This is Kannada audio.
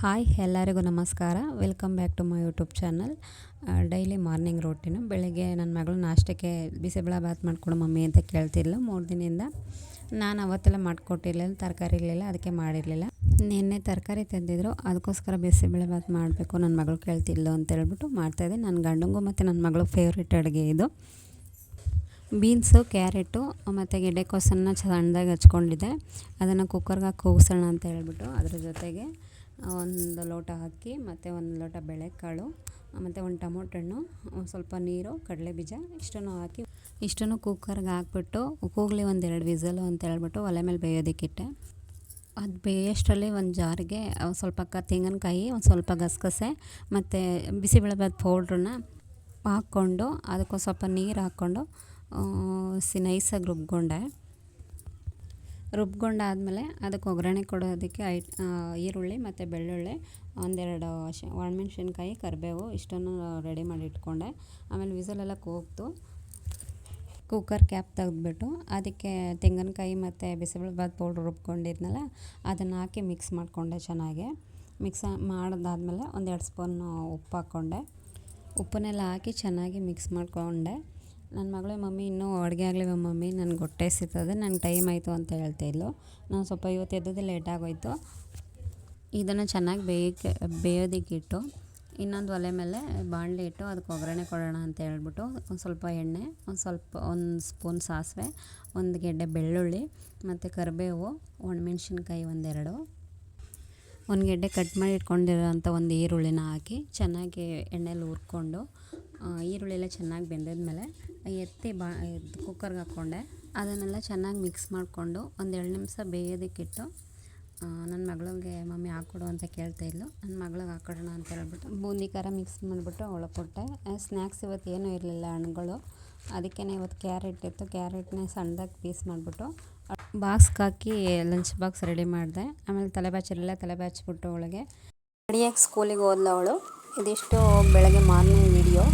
ಹಾಯ್ ಎಲ್ಲರಿಗೂ ನಮಸ್ಕಾರ. Welcome back to my YouTube channel. Daily morning routine. ಬೆಳಗ್ಗೆ ನನ್ನ ಮಗಳು ನಾಷ್ಟಕ್ಕೆ ಬಿಸಿಬೇಳೆ ಬಾತ್ ಮಾಡಿಕೊಡು ಮಮ್ಮಿ ಅಂತ ಕೇಳ್ತಿದ್ಲು 3 ದಿನದಿಂದ. ನಾನು ಅವತ್ತೆಲ್ಲ ಮಾಡಿಕೊಟ್ಟಿರಲಿಲ್ಲ, ತರಕಾರಿ ಇರಲಿಲ್ಲ, ಅದಕ್ಕೆ ಮಾಡಿರಲಿಲ್ಲ. ನಿನ್ನೆ ತರಕಾರಿ ತಂದಿದ್ರು, ಅದಕ್ಕೋಸ್ಕರ ಬಿಸಿಬೇಳೆ ಬಾತ್ ಮಾಡಬೇಕು, ನನ್ನ ಮಗಳು ಕೇಳ್ತಿದ್ಲು ಅಂತ ಹೇಳ್ಬಿಟ್ಟು ಮಾಡ್ತಾಯಿದ್ದೆ. ನನ್ನ ಗಂಡಂಗೂ ಮತ್ತು ನನ್ನ ಮಗಳು ಫೇವ್ರೇಟ್ ಅಡುಗೆ ಇದು. ಬೀನ್ಸು, ಕ್ಯಾರೆಟು ಮತ್ತು ಗೆಡ್ಡೆಕೋಸನ್ನು ಸಣ್ಣದಾಗಿ ಹಚ್ಕೊಂಡಿದ್ದೆ. ಅದನ್ನು ಕುಕ್ಕರ್ಗೆ ಕೂಗಿಸೋಣ ಅಂತ ಹೇಳ್ಬಿಟ್ಟು ಅದ್ರ ಜೊತೆಗೆ 1 ಲೋಟ ಅಕ್ಕಿ ಮತ್ತು 1 ಲೋಟ ಬೇಳೆಕಾಳು ಮತ್ತು 1 ಟೊಮೊಟೊ ಹಣ್ಣು, ಸ್ವಲ್ಪ ನೀರು, ಕಡಲೆ ಬೀಜ ಇಷ್ಟನ್ನು ಹಾಕಿ ಇಷ್ಟನ್ನು ಕುಕ್ಕರ್ಗೆ ಹಾಕ್ಬಿಟ್ಟು ಕೂಗಲಿ 1-2 ವಿಸಲು ಅಂತ ಹೇಳ್ಬಿಟ್ಟು ಒಲೆ ಮೇಲೆ ಬೇಯೋದಕ್ಕಿಟ್ಟೆ. ಅದು ಬೇಯೋಷ್ಟರಲ್ಲಿ ಒಂದು ಜಾರಿಗೆ ಸ್ವಲ್ಪ ತೆಂಗಿನಕಾಯಿ, ಒಂದು ಸ್ವಲ್ಪ ಗಸಗಸೆ ಮತ್ತು ಬಿಸಿಬೇಳೆಬಾತ್ ಪೌಡ್ರನ್ನ ಹಾಕ್ಕೊಂಡು ಅದಕ್ಕೆ ಸ್ವಲ್ಪ ನೀರು ಹಾಕ್ಕೊಂಡು ನೈಸಾಗಿ ರುಬ್ಕೊಂಡಾದಮೇಲೆ ಅದಕ್ಕೆ ಒಗ್ಗರಣೆ ಕೊಡೋದಕ್ಕೆ ಈರುಳ್ಳಿ ಮತ್ತು ಬೆಳ್ಳುಳ್ಳಿ, 1-2 ಒಣಮೆಣ್ಸಿನ್ಕಾಯಿ, ಕರಿಬೇವು ಇಷ್ಟನ್ನು ರೆಡಿ ಮಾಡಿ ಇಟ್ಕೊಂಡೆ. ಆಮೇಲೆ ವಿಸಲೆಲ್ಲ ಕೂಗ್ತು. ಕುಕ್ಕರ್ ಕ್ಯಾಪ್ ತೆಗೆದ್ಬಿಟ್ಟು ಅದಕ್ಕೆ ತೆಂಗಿನಕಾಯಿ ಮತ್ತು ಬಿಸಿಬೇಳೆಬಾತ್ ಪೌಡ್ರ್ ರುಬ್ಕೊಂಡಿದ್ನಲ್ಲ ಅದನ್ನು ಹಾಕಿ ಮಿಕ್ಸ್ ಮಾಡಿಕೊಂಡೆ. ಚೆನ್ನಾಗಿ ಮಿಕ್ಸ್ ಮಾಡಿದಾದ್ಮೇಲೆ 1-2 ಸ್ಪೂನು ಉಪ್ಪು ಹಾಕ್ಕೊಂಡೆ. ಉಪ್ಪನ್ನೆಲ್ಲ ಹಾಕಿ ಚೆನ್ನಾಗಿ ಮಿಕ್ಸ್ ಮಾಡಿಕೊಂಡೆ. ನನ್ನ ಮಗಳೇ ಮಮ್ಮಿ ಇನ್ನೂ ಅಡುಗೆ ಆಗಲಿವ ಮಮ್ಮಿ, ನನಗೆ ಹೊಟ್ಟೆ ಸಿಗ್ತದೆ, ನಂಗೆ ಟೈಮ್ ಆಯಿತು ಅಂತ ಹೇಳ್ತಾಯಿದ್ಲು. ನಾನು ಸ್ವಲ್ಪ ಇವತ್ತು ಎದ್ದದ್ದು ಲೇಟ್ ಆಗೋಯಿತು. ಇದನ್ನು ಚೆನ್ನಾಗಿ ಬೇಯೋದಕ್ಕಿಟ್ಟು ಇನ್ನೊಂದು ಒಲೆ ಮೇಲೆ ಬಾಣಲೆ ಇಟ್ಟು ಅದಕ್ಕೆ ಒಗ್ಗರಣೆ ಕೊಡೋಣ ಅಂತ ಹೇಳ್ಬಿಟ್ಟು ಒಂದು ಸ್ವಲ್ಪ ಎಣ್ಣೆ, ಒಂದು ಸ್ಪೂನ್ ಸಾಸಿವೆ, 1 ಗೆಡ್ಡೆ ಬೆಳ್ಳುಳ್ಳಿ ಮತ್ತು ಕರಿಬೇವು, ಒಣಮೆಣ್ಸಿನ್ಕಾಯಿ 1-2, 1 ಗೆಡ್ಡೆ ಕಟ್ ಮಾಡಿ ಇಟ್ಕೊಂಡಿರೋಂಥ 1 ಈರುಳ್ಳಿನ ಹಾಕಿ ಚೆನ್ನಾಗಿ ಎಣ್ಣೆಲಿ ಹುರ್ಕೊಂಡು ಈರುಳ್ಳಿ ಎಲ್ಲ ಚೆನ್ನಾಗಿ ಬೆಂದಿದ್ಮೇಲೆ ಎತ್ತಿ ಕುಕ್ಕರ್ಗೆ ಹಾಕ್ಕೊಂಡೆ. ಅದನ್ನೆಲ್ಲ ಚೆನ್ನಾಗಿ ಮಿಕ್ಸ್ ಮಾಡಿಕೊಂಡು 1-2 ನಿಮಿಷ ಬೇಯೋದಕ್ಕಿಟ್ಟು ನನ್ನ ಮಗಳಿಗೆ ಮಮ್ಮಿ ಹಾಕ್ಕೊಡು ಅಂತ ಕೇಳ್ತಾಯಿದ್ಲು. ನನ್ನ ಮಗಳಿಗೆ ಹಾಕ್ಕೊಡೋಣ ಅಂತ ಹೇಳ್ಬಿಟ್ಟು ಬೂಂದಿ ಖಾರ ಮಿಕ್ಸ್ ಮಾಡಿಬಿಟ್ಟು ಅವಳಿಗೆ ಕೊಟ್ಟೆ. ಸ್ನ್ಯಾಕ್ಸ್ ಇವತ್ತು ಏನೂ ಇರಲಿಲ್ಲ ಹಣ್ಣುಗಳು, ಅದಕ್ಕೇ ಇವತ್ತು ಕ್ಯಾರೆಟ್ ಇತ್ತು. ಕ್ಯಾರೆಟ್ನೇ ಸಣ್ಣದಾಗಿ ಪೀಸ್ ಮಾಡಿಬಿಟ್ಟು ಬಾಕ್ಸ್ಗೆ ಹಾಕಿ ಲಂಚ್ ಬಾಕ್ಸ್ ರೆಡಿ ಮಾಡಿದೆ. ಆಮೇಲೆ ತಲೆ ಬಾಚಿಬಿಟ್ಟು ಅವಳಿಗೆ ರೆಡಿಯಾಗಿ ಸ್ಕೂಲಿಗೆ ಹೋದ್ಲು ಅವಳು. ಇದಿಷ್ಟು ಬೆಳಗ್ಗೆ ಮಾರ್ನಿಂಗ್ ವಿಡಿಯೋ.